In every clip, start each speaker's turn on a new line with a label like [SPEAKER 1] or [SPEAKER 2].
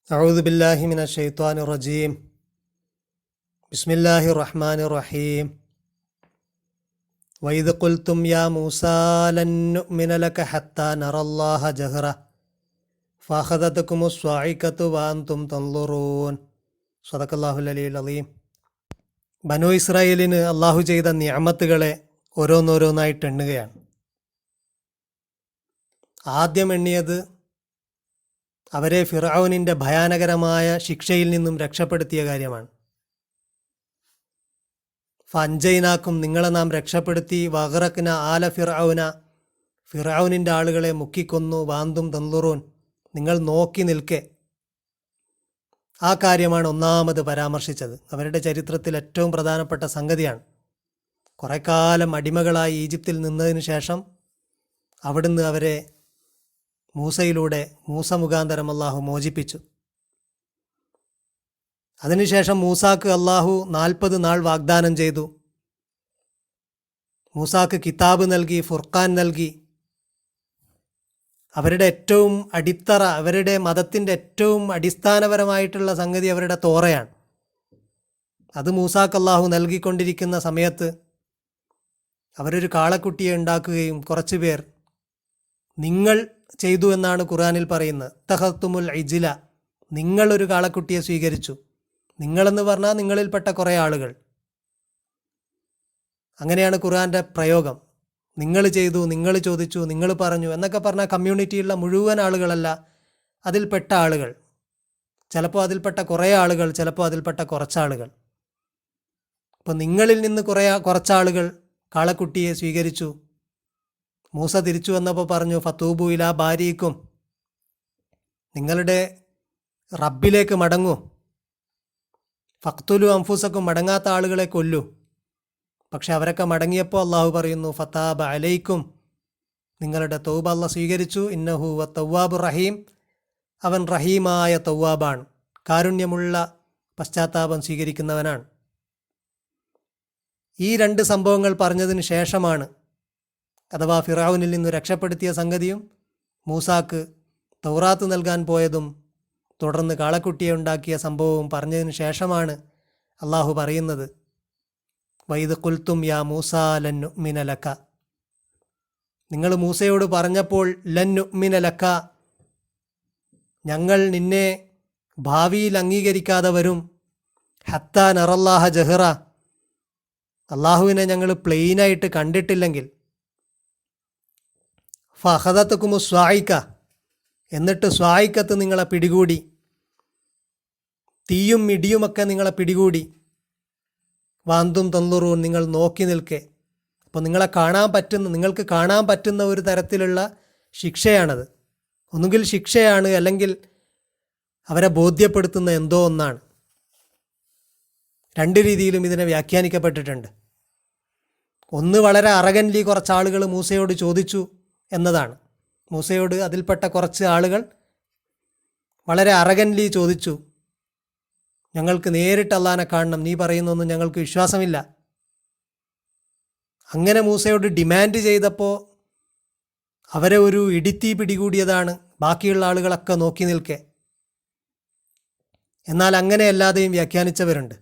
[SPEAKER 1] أعوذ بالله من الشيطان الرجيم بسم الله الرحمن الرحيم وإذ قلتم يا موسى لن نؤمن لك حتى نرى الله جهرة فأخذتكم الصاعقة وأنتم تنظرون صدق الله العلي العظيم. ബനൂ ഇസ്രായേലിന് അള്ളാഹു ചെയ്ത നിഅമത്തുകളെ ഓരോന്നോരോന്നായിട്ട് എണ്ണുകയാണ്. ആദ്യം എണ്ണിയത് അവരെ ഫിർഔനിൻ്റെ ഭയാനകരമായ ശിക്ഷയിൽ നിന്നും രക്ഷപ്പെടുത്തിയ കാര്യമാണ്. ഫഅൻജയ്നാക്കും, നിങ്ങളെ നാം രക്ഷപ്പെടുത്തി, വഗറക്ന ആല ഫിർഔന, ഫിർഔനിൻ്റെ ആളുകളെ മുക്കിക്കൊന്നു, വാന്തും തൻളുറൂൻ, നിങ്ങൾ നോക്കി നിൽക്കെ. ആ കാര്യമാണ് ഒന്നാമത് പരാമർശിച്ചത്. അവരുടെ ചരിത്രത്തിൽ ഏറ്റവും പ്രധാനപ്പെട്ട സംഗതിയാണ്. കുറേ കാലം അടിമകളായി ഈജിപ്തിൽ നിന്നതിന് ശേഷം അവിടുന്ന് അവരെ മൂസ മുഖാന്തരം അള്ളാഹു മോചിപ്പിച്ചു. അതിനുശേഷം മൂസാക്ക് അള്ളാഹു 40 നാൾ വാഗ്ദാനം ചെയ്തു. മൂസാക്ക് കിതാബ് നൽകി, ഫുർഖാൻ നൽകി. അവരുടെ ഏറ്റവും അടിത്തറ, അവരുടെ മതത്തിൻ്റെ ഏറ്റവും അടിസ്ഥാനപരമായിട്ടുള്ള സംഗതി അവരുടെ തോറയാണ്. അത് മൂസാക്ക് അള്ളാഹു നൽകിക്കൊണ്ടിരിക്കുന്ന സമയത്ത് അവരൊരു കാളക്കുട്ടിയെ ഉണ്ടാക്കുകയും കുറച്ചു പേർ നിങ്ങൾ ചെയ്തു എന്നാണ് ഖുർആനിൽ പറയുന്നത്. തഖത്തുമുൽ ഇജ്ല, നിങ്ങളൊരു കാളക്കുട്ടിയെ സ്വീകരിച്ചു. നിങ്ങളെന്ന് പറഞ്ഞാൽ നിങ്ങളിൽപ്പെട്ട കുറേ ആളുകൾ. അങ്ങനെയാണ് ഖുർആൻ്റെ പ്രയോഗം. നിങ്ങൾ ചെയ്തു, നിങ്ങൾ ചോദിച്ചു, നിങ്ങൾ പറഞ്ഞു എന്നൊക്കെ പറഞ്ഞാൽ കമ്മ്യൂണിറ്റിയിലുള്ള മുഴുവൻ ആളുകളല്ല, അതിൽപ്പെട്ട ആളുകൾ. ചിലപ്പോൾ അതിൽപ്പെട്ട കുറേ ആളുകൾ, ചിലപ്പോൾ അതിൽപ്പെട്ട കുറച്ചാളുകൾ. അപ്പോൾ നിങ്ങളിൽ നിന്ന് കുറച്ചാളുകൾ കാളക്കുട്ടിയെ സ്വീകരിച്ചു. മൂസ തിരിച്ചു വന്നപ്പോൾ പറഞ്ഞു, ഫതൂബു ഇലാ ബാരിക്കും, നിങ്ങളുടെ റബ്ബിലേക്ക് മടങ്ങൂ. ഫഖ്തുലു അൻഫുസക്കും, മടങ്ങാത്ത ആളുകളെ കൊല്ലൂ. പക്ഷെ അവരൊക്കെ മടങ്ങിയപ്പോൾ അള്ളാഹു പറയുന്നു, ഫതാബ അലൈക്കും, നിങ്ങളുടെ തൗബ അള്ളാഹ് സ്വീകരിച്ചു. ഇന്നഹു വ തവ്വാബുർ റഹീം, അവൻ റഹീമായ തവ്വാബാണ്, കാരുണ്യമുള്ള പശ്ചാത്താപം സ്വീകരിക്കുന്നവനാണ്. ഈ 2 സംഭവങ്ങൾ പറഞ്ഞതിന് ശേഷമാണ്, അഥവാ ഫിറഔനിൽ നിന്ന് രക്ഷപ്പെടുത്തിയ സംഗതിയും മൂസാക്ക് തൗറാത്ത് നൽകാൻ പോയതും തുടർന്ന് കാളക്കുട്ടിയെ ഉണ്ടാക്കിയ സംഭവവും പറഞ്ഞതിന് ശേഷമാണ് അള്ളാഹു പറയുന്നത്, വൈദ് ഖുൽതും യാ മൂസാ ലൻ നുഅ്മിന ലക, നിങ്ങൾ മൂസയോട് പറഞ്ഞപ്പോൾ ലൻ നുഅ്മിന ലക, ഞങ്ങൾ നിന്നെ ഭാവിയിൽ അംഗീകരിക്കാതെ വരും, ഹത്താ നറല്ലാഹ ജഹ്റ, അള്ളാഹുവിനെ ഞങ്ങൾ പ്ലെയിനായിട്ട് കണ്ടിട്ടില്ലെങ്കിൽ, ഫഅഖദതുകുമു സ്വായിക്ക, എന്നിട്ട് സ്വായിക്കത്ത് നിങ്ങളെ പിടികൂടി, തീയും ഇടിയുമൊക്കെ നിങ്ങളെ പിടികൂടി, വാന്തും തൻളുറൂൻ, നിങ്ങൾ നോക്കി നിൽക്കെ. അപ്പോൾ നിങ്ങൾക്ക് കാണാൻ പറ്റുന്ന ഒരു തരത്തിലുള്ള ശിക്ഷയാണത്. ഒന്നുകിൽ ശിക്ഷയാണ്, അല്ലെങ്കിൽ അവരെ ബോധ്യപ്പെടുത്തുന്ന എന്തോ ഒന്നാണ്. 2 രീതിയിലും ഇതിനെ വ്യാഖ്യാനിക്കപ്പെട്ടിട്ടുണ്ട്. ഒന്ന്, വളരെ അറഗൻലി കുറച്ചാളുകൾ മൂസയോട് ചോദിച്ചു എന്നതാണ്. മൂസയോട് അതിൽപ്പെട്ട കുറച്ച് ആളുകൾ വളരെ അറഗൻലി ചോദിച്ചു, ഞങ്ങൾക്ക് നേരിട്ട് അള്ളാനെ കാണണം, നീ പറയുന്നൊന്നും ഞങ്ങൾക്ക് വിശ്വാസമില്ല. അങ്ങനെ മൂസയോട് ഡിമാൻഡ് ചെയ്തപ്പോൾ അവരെ ഒരു ഇടിത്തീ പിടികൂടിയതാണ്, ബാക്കിയുള്ള ആളുകളൊക്കെ നോക്കി നിൽക്കെ. എന്നാൽ അങ്ങനെയല്ലാതെയും വ്യാഖ്യാനിച്ചവരുണ്ട്.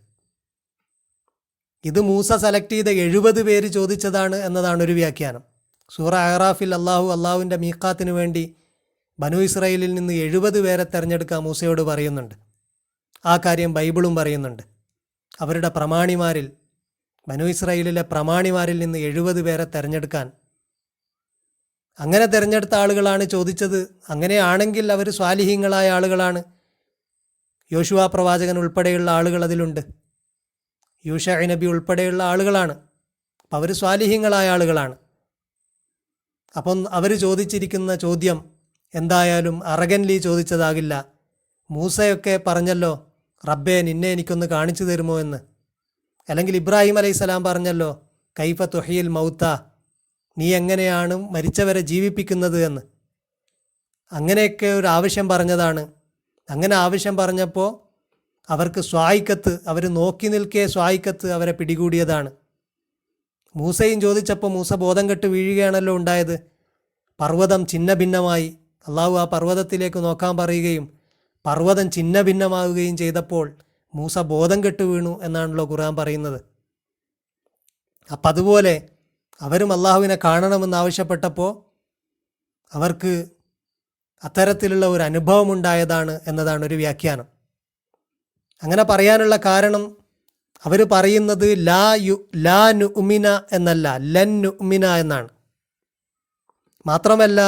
[SPEAKER 1] ഇത് മൂസ സെലക്ട് ചെയ്ത 70 പേര് ചോദിച്ചതാണ് എന്നതാണ് ഒരു വ്യാഖ്യാനം. സൂറ അഹ്റാഫിൽ അള്ളാഹുവിൻ്റെ മീഖാത്തിന് വേണ്ടി ബനൂ ഇസ്രായേലിൽ നിന്ന് 70 പേരെ തിരഞ്ഞെടുക്കാൻ മൂസയോട് പറയുന്നുണ്ട്. ആ കാര്യം ബൈബിളും പറയുന്നുണ്ട്. അവരുടെ പ്രമാണിമാരിൽ, ബനൂ ഇസ്രായേലിലെ പ്രമാണിമാരിൽ നിന്ന് 70 പേരെ തിരഞ്ഞെടുക്കാൻ. അങ്ങനെ തിരഞ്ഞെടുത്ത ആളുകളാണ് ചോദിച്ചത്. അങ്ങനെയാണെങ്കിൽ അവർ സ്വാലിഹീങ്ങളായ ആളുകളാണ്. യോശുവ പ്രവാചകൻ ഉൾപ്പെടെയുള്ള ആളുകൾ അതിലുണ്ട്. യൂഷ നബി ഉൾപ്പെടെയുള്ള ആളുകളാണ്. അപ്പം അവർ സ്വാലിഹീങ്ങളായ ആളുകളാണ്. അപ്പം അവർ ചോദിച്ചിരിക്കുന്ന ചോദ്യം എന്തായാലും അറഗൻലി ചോദിച്ചതാകില്ല. മൂസയൊക്കെ പറഞ്ഞല്ലോ, റബ്ബേ നിന്നെ എനിക്കൊന്ന് കാണിച്ചു തരുമോ എന്ന്. അല്ലെങ്കിൽ ഇബ്രാഹിം അലൈഹിസ്സലാം പറഞ്ഞല്ലോ, കൈഫ തുഹിയിൽ മൗത്ത, നീ എങ്ങനെയാണ് മരിച്ചവരെ ജീവിപ്പിക്കുന്നത് എന്ന്. അങ്ങനെയൊക്കെ ഒരു ആവശ്യം പറഞ്ഞതാണ്. അങ്ങനെ ആവശ്യം പറഞ്ഞപ്പോൾ അവർക്ക് സ്വായിക്കത്ത്, അവർ നോക്കി നിൽക്കേ സ്വായിക്കത്ത് അവരെ പിടികൂടിയതാണ്. മൂസയും ചോദിച്ചപ്പോൾ മൂസ ബോധം കെട്ട് വീഴുകയാണല്ലോ ഉണ്ടായത്. പർവ്വതം ഛിന്ന ഭിന്നമായി. അള്ളാഹു ആ പർവ്വതത്തിലേക്ക് നോക്കാൻ പറയുകയും പർവ്വതം ഛിന്ന ഭിന്നമാവുകയും ചെയ്തപ്പോൾ മൂസ ബോധം കെട്ടു വീണു എന്നാണല്ലോ ഖുർആൻ പറയുന്നത്. അപ്പം അതുപോലെ അവരും അള്ളാഹുവിനെ കാണണമെന്നാവശ്യപ്പെട്ടപ്പോൾ അവർക്ക് അത്തരത്തിലുള്ള ഒരു അനുഭവം ഉണ്ടായതാണ് എന്നതാണ് ഒരു വ്യാഖ്യാനം. അങ്ങനെ പറയാനുള്ള കാരണം അവർ പറയുന്നത് ലാ നുഅ്മിന എന്നല്ല, ലൻ നുഅ്മിന എന്നാണ്. മാത്രമല്ല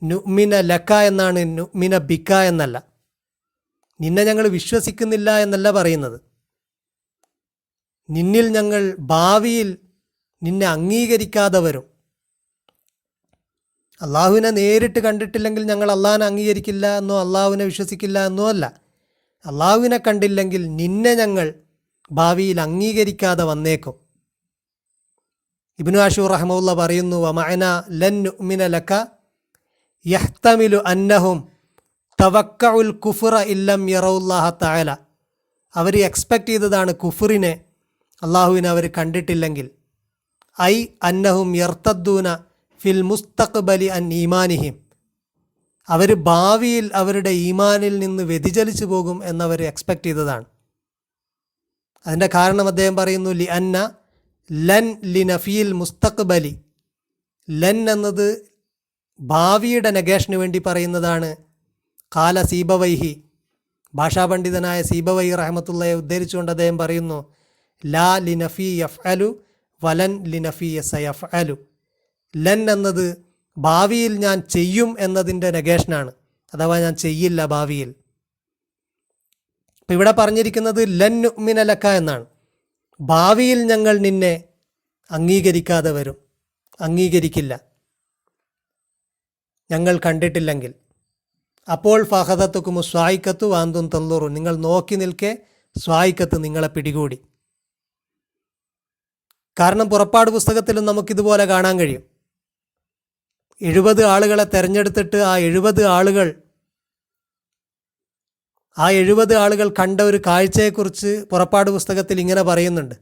[SPEAKER 1] നുഅ്മിന ലക്ക എന്നാണ്, നുഅ്മിന ബിക്ക എന്നല്ല. നിന്നെ ഞങ്ങൾ വിശ്വസിക്കുന്നില്ല എന്നല്ല പറയുന്നത്. നിന്നിൽ ഞങ്ങൾ ഭാവിയിൽ നിന്നെ അംഗീകരിക്കാതെ വരും. അള്ളാഹുവിനെ നേരിട്ട് കണ്ടിട്ടില്ലെങ്കിൽ ഞങ്ങൾ അള്ളാഹിനെ അംഗീകരിക്കില്ല എന്നോ അള്ളാഹുവിനെ വിശ്വസിക്കില്ല എന്നോ അല്ല. അള്ളാഹുവിനെ കണ്ടില്ലെങ്കിൽ നിന്നെ ഞങ്ങൾ ഭാവിയിൽ അംഗീകരിക്കാതെ വന്നേക്കും. ഇബ്നു ആഷൂർ റഹ്മഹുള്ള പറയുന്നു, വമഅന ലൻ നുഅ്മിന ലക യഹ്തമിലു അന്നഹും തവക്കഉൽ കുഫ്റ ഇല്ലം യറൗല്ലാഹ തആല. അവർ എക്സ്പെക്റ്റ് ചെയ്തതാണ് കുഫറിനെ, അള്ളാഹുവിനെ അവർ കണ്ടിട്ടില്ലെങ്കിൽ. ഐ അന്നഹും യർത്തദ്ദൂന ഫിൽ മുസ്തഖ്ബലി അൻ ഈമാനിഹിം. അവർ ഭാവിയിൽ അവരുടെ ഈമാനിൽ നിന്ന് വ്യതിചലിച്ചു പോകും എന്നവർ എക്സ്പെക്റ്റ് ചെയ്തതാണ്. അതിൻ്റെ കാരണം അദ്ദേഹം പറയുന്നു, ലി അന്ന ലൻ ലിനഫീൽ മുസ്തഖ്ബലി. ലൻ എന്നത് ഭാവിയുടെ നെഗേഷന് വേണ്ടി പറയുന്നതാണ്. കാല സീബവൈഹി, ഭാഷാപണ്ഡിതനായ സീബവൈഹി റഹ്മത്തുള്ളയെ ഉദ്ധരിച്ചുകൊണ്ട് അദ്ദേഹം പറയുന്നു, ലാ ലിനഫി യഫ്അലു വലൻ ലിനഫി സയഫ്അലു. ലൻ എന്നത് ഭാവിയിൽ ഞാൻ ചെയ്യും എന്നതിൻ്റെ നെഗേഷനാണ്, അഥവാ ഞാൻ ചെയ്യില്ല ഭാവിയിൽ. ഇപ്പം ഇവിടെ പറഞ്ഞിരിക്കുന്നത് ലൻ നുഅ്മിന ലക എന്നാണ്. ഭാവിയിൽ ഞങ്ങൾ നിന്നെ അംഗീകരിക്കാതെ വരും, അംഗീകരിക്കില്ല ഞങ്ങൾ കണ്ടിട്ടില്ലെങ്കിൽ. അപ്പോൾ ഫഹദത്തുക്കും സ്വായിക്കത്തു വാന്തും തല്ലുറു, നിങ്ങൾ നോക്കി നിൽക്കെ സ്വായിക്കത്ത് നിങ്ങളെ പിടികൂടി. കാരണം പുറപ്പാട് പുസ്തകത്തിലും നമുക്കിതുപോലെ കാണാൻ കഴിയും. 70 ആളുകളെ തിരഞ്ഞെടുത്തിട്ട് ആ 70 ആളുകൾ കണ്ട ഒരു കാഴ്ചയെക്കുറിച്ച് പുറപ്പാട് പുസ്തകത്തിൽ ഇങ്ങനെ പറയുന്നുണ്ട്.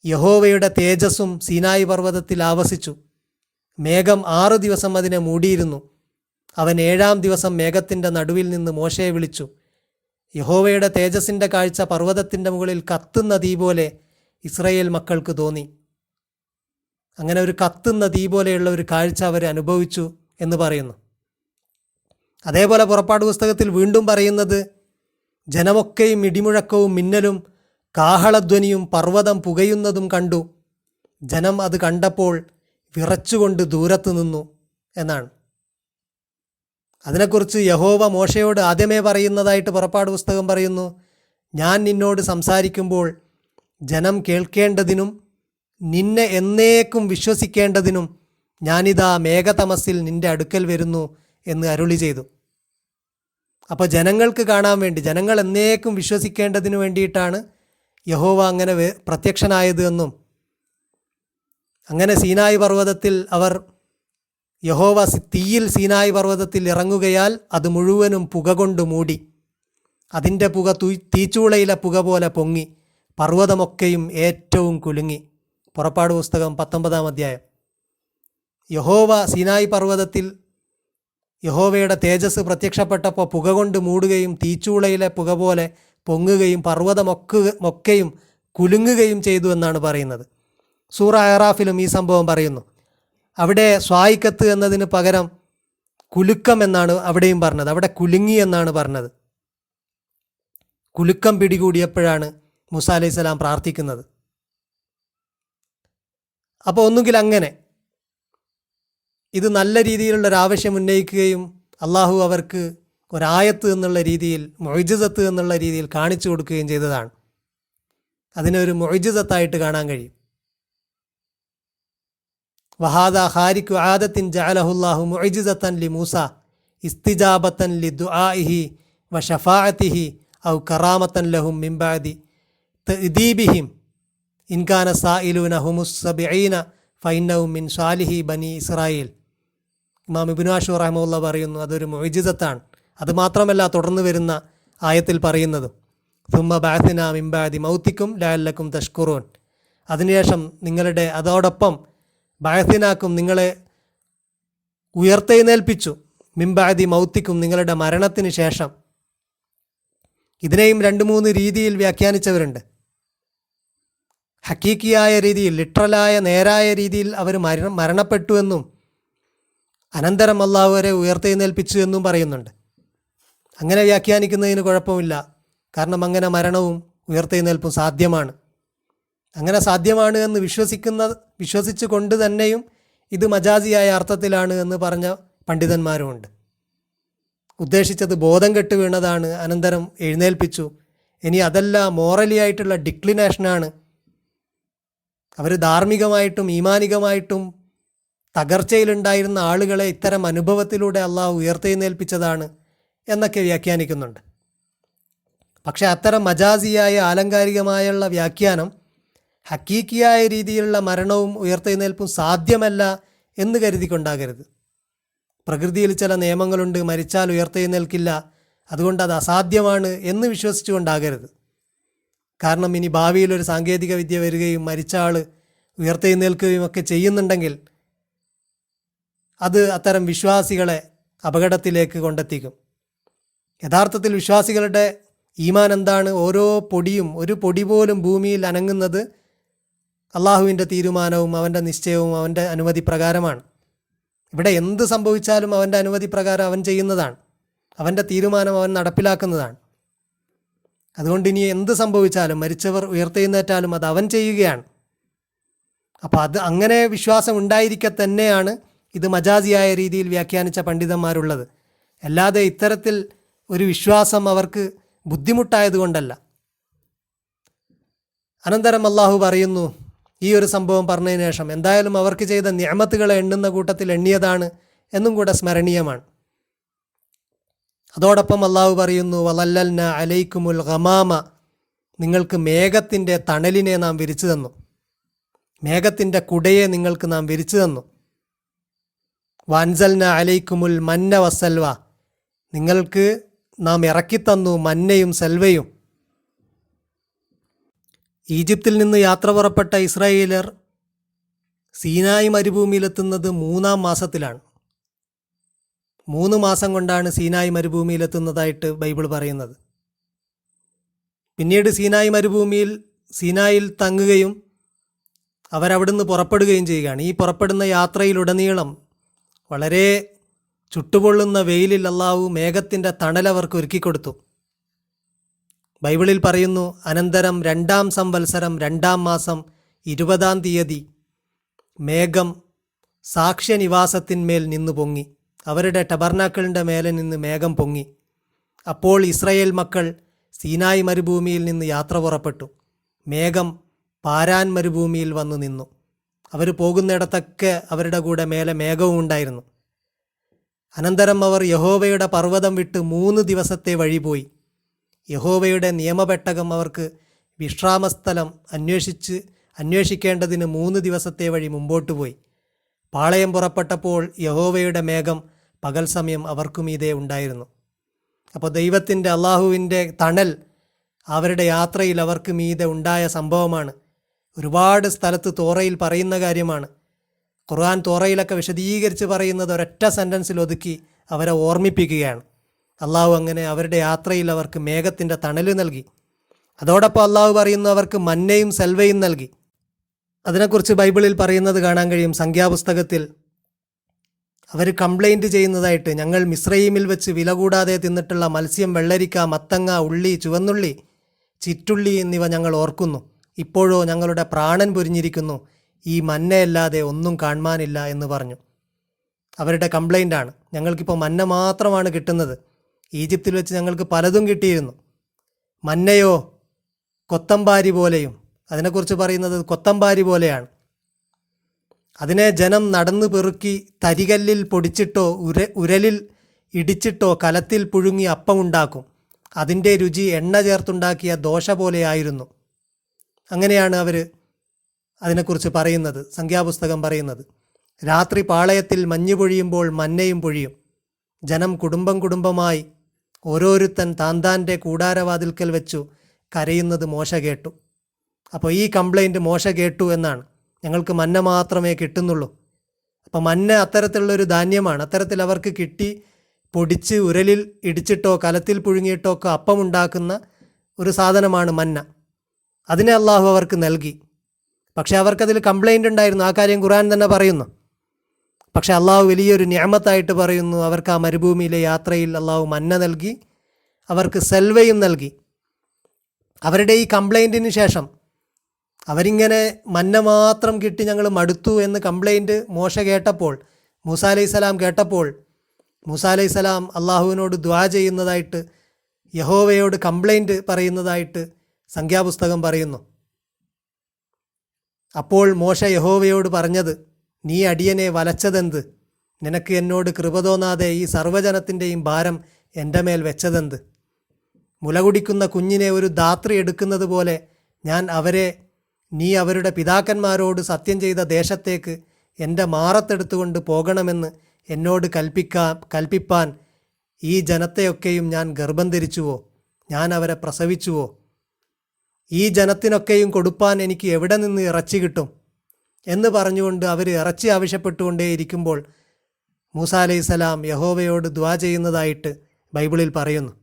[SPEAKER 1] യഹോവയുടെ തേജസ്സും സീനായി പർവ്വതത്തിൽ ആവസിച്ചു. മേഘം 6 ദിവസം അതിനെ മൂടിയിരുന്നു. അവൻ 7-ാം ദിവസം മേഘത്തിൻ്റെ നടുവിൽ നിന്ന് മോശയെ വിളിച്ചു. യഹോവയുടെ തേജസ്സിൻ്റെ കാഴ്ച പർവ്വതത്തിൻ്റെ മുകളിൽ കത്തുന്ന തീ പോലെ ഇസ്രായേൽ മക്കൾക്ക് തോന്നി. അങ്ങനെ ഒരു കത്തുന്ന തീ പോലെയുള്ള ഒരു കാഴ്ച അവർ അനുഭവിച്ചു എന്ന് പറയുന്നു. അതേപോലെ പുറപ്പാട് പുസ്തകത്തിൽ വീണ്ടും പറയുന്നത്, ജനമൊക്കെയും ഇടിമുഴക്കവും മിന്നലും കാഹളധ്വനിയും പർവ്വതം പുകയുന്നതും കണ്ടു. ജനം അത് കണ്ടപ്പോൾ വിറച്ചുകൊണ്ട് ദൂരത്ത് നിന്നു എന്നാണ്. അതിനെക്കുറിച്ച് യഹോവ മോശയോട് ആദ്യമേ പറയുന്നതായിട്ട് പുറപ്പാട് പുസ്തകം പറയുന്നു, ഞാൻ നിന്നോട് സംസാരിക്കുമ്പോൾ ജനം കേൾക്കേണ്ടതിനും നിന്നെ എന്നേക്കും വിശ്വസിക്കേണ്ടതിനും ഞാനിതാ മേഘതമസ്സിൽ നിന്റെ അടുക്കൽ വരുന്നു എന്ന് അരുളി ചെയ്തു. അപ്പോൾ ജനങ്ങൾക്ക് കാണാൻ വേണ്ടി, ജനങ്ങൾ എന്നേക്കും വിശ്വസിക്കേണ്ടതിന് വേണ്ടിയിട്ടാണ് യഹോവ അങ്ങനെ പ്രത്യക്ഷനായത് എന്നും, അങ്ങനെ സീനായി പർവ്വതത്തിൽ അവർ യഹോവ തീയിൽ സീനായി പർവ്വതത്തിൽ ഇറങ്ങുകയാൽ അത് മുഴുവനും പുക കൊണ്ട് മൂടി. അതിൻ്റെ പുക തീച്ചൂളയിലെ പുക പോലെ പൊങ്ങി, പർവ്വതമൊക്കെയും ഏറ്റവും കുലുങ്ങി. പുറപ്പാട് പുസ്തകം 19-ാം അധ്യായം. യഹോവ സീനായി പർവ്വതത്തിൽ യഹോവയുടെ തേജസ് പ്രത്യക്ഷപ്പെട്ടപ്പോൾ പുക കൊണ്ട് മൂടുകയും തീച്ചൂളയിലെ പുക പോലെ പൊങ്ങുകയും പർവ്വതമൊക്കെയും കുലുങ്ങുകയും ചെയ്തു എന്നാണ് പറയുന്നത്. സൂറ അറാഫിലും ഈ സംഭവം പറയുന്നു. അവിടെ സ്വായിക്കത്ത് എന്നതിന് പകരം കുലുക്കം എന്നാണ് അവിടെയും പറഞ്ഞത്. അവിടെ കുലുങ്ങി എന്നാണ് പറഞ്ഞത്. കുലുക്കം പിടികൂടിയപ്പോഴാണ് മൂസ അലൈഹിസ്സലാം പ്രാർത്ഥിക്കുന്നത്. അപ്പോൾ ഒന്നുകിൽ അങ്ങനെ ഇത് നല്ല രീതിയിലുള്ളൊരാവശ്യം ഉന്നയിക്കുകയും അള്ളാഹു അവർക്ക് ഒരായത്ത് എന്നുള്ള രീതിയിൽ, മുഅ്ജിസത്ത് എന്നുള്ള രീതിയിൽ കാണിച്ചു കൊടുക്കുകയും ചെയ്തതാണ്. അതിനൊരു മുഅ്ജിസത്തായിട്ട് കാണാൻ കഴിയും. വഹാദ ഖാരിഖു ആദത്തിൻ ജഅലഹുല്ലാഹു മുഅ്ജിസത്തൻ ലി മൂസ ഇസ്തിജാബത്തൻ ലി ദുആഇഹി വ ഷഫാഅത്തിഹി ഔ കറാമത്തൻ ലഹും മിൻ ബഅദി തഅദീബിഹിം ഇൻ കാന സായിലൂന ഹുമുസ് സബഈന ഫഇന്നഹും മിൻ സാലിഹി ബനി ഇസ്രായേൽ. ഇമാം ഇബ്നു ആഷൂർ റഹ്മത്തുള്ള പറയുന്നു, അതൊരു മുഅ്ജിസത്താണ്. അതുമാത്രമല്ല തുടർന്ന് വരുന്ന ആയത്തിൽ പറയുന്നതും, സുമ്മ ബഅസ്നാ മിൻ ബഅദി മൗതിക്കും ലഅല്ലക്കും തഷ്കുറൂൻ. അതിനുശേഷം നിങ്ങളുടെ അതോടൊപ്പം ബഅസ്നാക്കും നിങ്ങളെ ഉയർത്തെഴുന്നേൽപ്പിച്ചു, മിൻ ബഅദി മൗതിക്കും നിങ്ങളുടെ മരണത്തിന് ശേഷം, ഇതിനെയും 2-3 രീതിയിൽ വ്യാഖ്യാനിച്ചവരുണ്ട്. ഹക്കീക്കിയായ രീതിയിൽ, ലിറ്ററലായ നേരായ രീതിയിൽ അവർ മരണപ്പെട്ടു എന്നും അനന്തരം അള്ളാഹു അവരെ ഉയർത്തെഴുന്നേൽപ്പിച്ചു എന്നും പറയുന്നുണ്ട്. അങ്ങനെ വ്യാഖ്യാനിക്കുന്നതിന് കുഴപ്പമില്ല. കാരണം അങ്ങനെ മരണവും ഉയർത്തെഴുന്നേൽപ്പും സാധ്യമാണ്. അങ്ങനെ സാധ്യമാണ് എന്ന് വിശ്വസിച്ചു കൊണ്ട് തന്നെയും ഇത് മജാസിയായ അർത്ഥത്തിലാണ് എന്ന് പറഞ്ഞ പണ്ഡിതന്മാരുമുണ്ട്. ഉദ്ദേശിച്ചത് ബോധം കെട്ട് വീണതാണ്, അനന്തരം എഴുന്നേൽപ്പിച്ചു. ഇനി അതല്ല, മോറലി ആയിട്ടുള്ള ഡിക്ലിനേഷനാണ്, അവർ ധാർമ്മികമായിട്ടും ഈമാനികമായിട്ടും തകർച്ചയിലുണ്ടായിരുന്ന ആളുകളെ ഇത്തരം അനുഭവത്തിലൂടെ അള്ളാഹു ഉയർത്തെഴുന്നേൽപ്പിച്ചതാണ് എന്നൊക്കെ വ്യാഖ്യാനിക്കുന്നുണ്ട്. പക്ഷേ അത്തരം മജാസിയായ ആലങ്കാരികമായുള്ള വ്യാഖ്യാനം ഹക്കീക്കിയായ രീതിയിലുള്ള മരണവും ഉയർത്തെഴുന്നേൽപ്പും സാധ്യമല്ല എന്ന് കരുതിക്കൊണ്ടാകരുത്. പ്രകൃതിയിൽ ചില നിയമങ്ങളുണ്ട്, മരിച്ചാൽ ഉയർത്തെഴുന്നേൽക്കില്ല, അതുകൊണ്ട് അത് അസാധ്യമാണ് എന്ന് വിശ്വസിച്ചുകൊണ്ടാകരുത്. കാരണം ഇനി ഭാവിയിലൊരു സാങ്കേതിക വിദ്യ വരികയും മരിച്ച ആൾ ഉയർത്തെഴുന്നേൽക്കുകയും ഒക്കെ ചെയ്യുന്നുണ്ടെങ്കിൽ അത് അത്തരം വിശ്വാസികളെ അപകടത്തിലേക്ക് കൊണ്ടെത്തിക്കും. യഥാർത്ഥത്തിൽ വിശ്വാസികളുടെ ഈമാൻ എന്താണ്? ഓരോ പൊടിയും, ഒരു പൊടി പോലും ഭൂമിയിൽ അനങ്ങുന്നത് അള്ളാഹുവിൻ്റെ തീരുമാനവും അവൻ്റെ നിശ്ചയവും അവൻ്റെ അനുമതി പ്രകാരമാണ്. ഇവിടെ എന്ത് സംഭവിച്ചാലും അവൻ്റെ അനുമതി പ്രകാരം അവൻ ചെയ്യുന്നതാണ്, അവൻ്റെ തീരുമാനം അവൻ നടപ്പിലാക്കുന്നതാണ്. അതുകൊണ്ട് ഇനി എന്ത് സംഭവിച്ചാലും, മരിച്ചവർ ഉയർത്തെഴുന്നേറ്റാലും അത് അവൻ ചെയ്യുകയാണ്. അപ്പോൾ അത് അങ്ങനെ വിശ്വാസം ഉണ്ടായിരിക്കെ തന്നെയാണ് ഇത് മജാസിയായ രീതിയിൽ വ്യാഖ്യാനിച്ച പണ്ഡിതന്മാരുള്ളത്. അല്ലാതെ ഇത്തരത്തിൽ ഒരു വിശ്വാസം അവർക്ക് ബുദ്ധിമുട്ടായതുകൊണ്ടല്ല. അനന്തരം അള്ളാഹു പറയുന്നു, ഈ ഒരു സംഭവം പറഞ്ഞതിന് ശേഷം എന്തായാലും അവർക്ക് ചെയ്ത നിഅമത്തുകളെ എണ്ണുന്ന കൂട്ടത്തിൽ എണ്ണിയതാണ് എന്നും കൂടെ സ്മരണീയമാണ്. അതോടൊപ്പം അള്ളാഹു പറയുന്നു, വലല്ലൽന അലൈക്കുമുൽ ഗമാമ, നിങ്ങൾക്ക് മേഘത്തിൻ്റെ തണലിനെ നാം വിരിച്ചു തന്നു, മേഘത്തിൻ്റെ കുടയെ നിങ്ങൾക്ക് നാം വിരിച്ചു തന്നു. വൻസൽന അലൈക്കുമുൽ മന്ന വസൽവ, നിങ്ങൾക്ക് നാം ഇറക്കിത്തന്നു മന്നയും സൽവയും. ഈജിപ്തിൽ നിന്ന് യാത്ര പുറപ്പെട്ട ഇസ്രായേലർ സീനായി മരുഭൂമിയിലെത്തുന്നത് 3-ാം മാസത്തിലാണ്. 3 മാസം കൊണ്ടാണ് സീനായി മരുഭൂമിയിലെത്തുന്നതായിട്ട് ബൈബിൾ പറയുന്നത്. പിന്നീട് സീനായിൽ തങ്ങുകയും അവരവിടുന്ന് പുറപ്പെടുകയും ചെയ്യുകയാണ്. ഈ പുറപ്പെടുന്ന യാത്രയിലുടനീളം വളരെ ചുട്ടുപൊള്ളുന്ന വെയിലിൽ അള്ളാഹു മേഘത്തിൻ്റെ തണലവർക്ക് ഒരുക്കിക്കൊടുത്തു. ബൈബിളിൽ പറയുന്നു, അനന്തരം 2-ാം സംവത്സരം 2-ാം മാസം 20-ാം തീയതി മേഘം സാക്ഷ്യനിവാസത്തിന്മേൽ നിന്ന് പൊങ്ങി, അവരുടെ ടബർനാക്കളിൻ്റെ മേലെ നിന്ന് മേഘം പൊങ്ങി. അപ്പോൾ ഇസ്രായേൽ മക്കൾ സീനായി മരുഭൂമിയിൽ നിന്ന് യാത്ര പുറപ്പെട്ടു. മേഘം പാരാൻ മരുഭൂമിയിൽ വന്നു നിന്നു. അവർ പോകുന്നിടത്തൊക്കെ അവരുടെ കൂടെ മേലെ മേഘവും ഉണ്ടായിരുന്നു. അനന്തരം അവർ യഹോവയുടെ പർവ്വതം വിട്ട് 3 ദിവസത്തെ വഴി പോയി. യഹോവയുടെ നിയമപെട്ടകം അവർക്ക് വിശ്രാമസ്ഥലം അന്വേഷിക്കേണ്ടതിന് 3 ദിവസത്തെ വഴി മുമ്പോട്ട് പോയി. പാളയം പുറപ്പെട്ടപ്പോൾ യഹോവയുടെ മേഘം പകൽ സമയം അവർക്കുമീതെ ഉണ്ടായിരുന്നു. അപ്പോൾ ദൈവത്തിൻ്റെ, അള്ളാഹുവിൻ്റെ തണൽ അവരുടെ യാത്രയിൽ അവർക്ക് മീതെ ഉണ്ടായ സംഭവമാണ്. ഒരുപാട് സ്ഥലത്ത് തോറയിൽ പറയുന്ന കാര്യമാണ്. ഖുർആൻ തോറയിലൊക്കെ വിശദീകരിച്ച് പറയുന്നത് ഒരൊറ്റ സെൻറ്റൻസിൽ ഒതുക്കി അവരെ ഓർമ്മിപ്പിക്കുകയാണ്. അള്ളാഹു അങ്ങനെ അവരുടെ യാത്രയിൽ അവർക്ക് മേഘത്തിൻ്റെ തണൽ നൽകി. അതോടൊപ്പം അള്ളാഹു പറയുന്നു, അവർക്ക് മന്നയും സൽവയും നൽകി. അതിനെക്കുറിച്ച് ബൈബിളിൽ പറയുന്നത് കാണാൻ കഴിയും. സംഖ്യാപുസ്തകത്തിൽ അവർ കംപ്ലൈൻറ്റ് ചെയ്യുന്നതായിട്ട്, ഞങ്ങൾ മിസ്രയീമിൽ വെച്ച് വില കൂടാതെ തിന്നിട്ടുള്ള മത്സ്യം, വെള്ളരിക്ക, മത്തങ്ങ, ഉള്ളി, ചുവന്നുള്ളി, ചിറ്റുള്ളി എന്നിവ ഞങ്ങൾ ഓർക്കുന്നു. ഇപ്പോഴോ ഞങ്ങളുടെ പ്രാണൻ പൊരിഞ്ഞിരിക്കുന്നു, ഈ മന്നയല്ലാതെ ഒന്നും കാണാനില്ല എന്ന് പറഞ്ഞു. അവരുടെ കംപ്ലൈൻ്റാണ്, ഞങ്ങൾക്കിപ്പോൾ മന്ന മാത്രമാണ് കിട്ടുന്നത്. ഈജിപ്തിൽ വെച്ച് ഞങ്ങൾക്ക് പലതും കിട്ടിയിരുന്നു. മന്നയോ കൊത്തമ്പാരി പോലെയും, അതിനെക്കുറിച്ച് പറയുന്നത് കൊത്തമ്പാരി പോലെയാണ്. അതിനെ ജനം നടന്നു പെറുക്കി തരികല്ലിൽ പൊടിച്ചിട്ടോ ഉരലിൽ ഇടിച്ചിട്ടോ കലത്തിൽ പുഴുങ്ങി അപ്പമുണ്ടാക്കും. അതിൻ്റെ രുചി എണ്ണ ചേർത്തുണ്ടാക്കിയ ദോശ പോലെയായിരുന്നു. അങ്ങനെയാണ് അവർ അതിനെക്കുറിച്ച് പറയുന്നത്, സംഖ്യാപുസ്തകം പറയുന്നത്. രാത്രി പാളയത്തിൽ മഞ്ഞ് പൊഴിയുമ്പോൾ മന്നയും പൊഴിയും. ജനം കുടുംബമായി ഓരോരുത്തൻ താന്താൻ്റെ കൂടാരവാതിൽക്കൽ വെച്ചു കരയുന്നത് മോശ കേട്ടു. അപ്പോൾ ഈ കംപ്ലൈൻറ്റ് മോശ കേട്ടു എന്നാണ്, ഞങ്ങൾക്ക് മന്ന മാത്രമേ കിട്ടുന്നുള്ളൂ. അപ്പോൾ മന്ന അത്തരത്തിലുള്ളൊരു ധാന്യമാണ്. അത്തരത്തിൽ അവർക്ക് കിട്ടി പൊടിച്ച് ഉരലിൽ ഇടിച്ചിട്ടോ കലത്തിൽ പുഴുങ്ങിയിട്ടോ ഒക്കെ അപ്പമുണ്ടാക്കുന്ന ഒരു സാധനമാണ് മന്ന. അതിനെ അള്ളാഹു അവർക്ക് നൽകി. പക്ഷേ അവർക്കതിൽ കംപ്ലൈൻ്റ് ഉണ്ടായിരുന്നു. ആ കാര്യം ഖുർആൻ തന്നെ പറയുന്നു. പക്ഷേ അള്ളാഹു വലിയൊരു നിഅമത്തായിട്ട് പറയുന്നു, അവർക്ക് ആ മരുഭൂമിയിലെ യാത്രയിൽ അള്ളാഹു മന്ന നൽകി, അവർക്ക് സെൽവയും നൽകി. അവരുടെ ഈ കംപ്ലൈൻറ്റിന് ശേഷം അവരിങ്ങനെ മന്ന മാത്രം കിട്ടി ഞങ്ങൾ മടുത്തു എന്ന് കംപ്ലൈൻറ്റ് മോശ കേട്ടപ്പോൾ, മൂസ അലൈഹിസ്സലാം കേട്ടപ്പോൾ, മൂസ അലൈഹിസ്സലാം അള്ളാഹുവിനോട് ദുആ ചെയ്യുന്നതായിട്ട്, യഹോവയോട് കംപ്ലൈൻറ്റ് പറയുന്നതായിട്ട് സംഖ്യാപുസ്തകം പറയുന്നു. അപ്പോൾ മോശ യഹോവയോട് പറഞ്ഞത്, നീ അടിയനെ വലച്ചതെന്ത്? നിനക്ക് എന്നോട് കൃപ തോന്നാതെ ഈ സർവ്വജനത്തിൻ്റെയും ഭാരം എൻ്റെ മേൽ വെച്ചതെന്ത്? മുലകുടിക്കുന്ന കുഞ്ഞിനെ ഒരു ധാത്രി എടുക്കുന്നത് പോലെ ഞാൻ അവരെ നീ അവരുടെ പിതാക്കന്മാരോട് സത്യം ചെയ്ത ദേശത്തേക്ക് എൻ്റെ മാറത്തെടുത്തുകൊണ്ട് പോകണമെന്ന് എന്നോട് കൽപ്പിപ്പാൻ ഈ ജനത്തെയൊക്കെയും ഞാൻ ഗർഭം ധരിച്ചുവോ? ഞാൻ അവരെ പ്രസവിച്ചുവോ? ഈ ജനത്തിനൊക്കെയും കൊടുപ്പാൻ എനിക്ക് എവിടെ നിന്ന് ഇറച്ചി കിട്ടും എന്ന് പറഞ്ഞുകൊണ്ട് അവർ ഇറച്ചി ആവശ്യപ്പെട്ടുകൊണ്ടേയിരിക്കുമ്പോൾ മൂസ അലൈഹിസ്സലാം യഹോവയോട് ദുആ ചെയ്യുന്നതായിട്ട് ബൈബിളിൽ പറയുന്നു.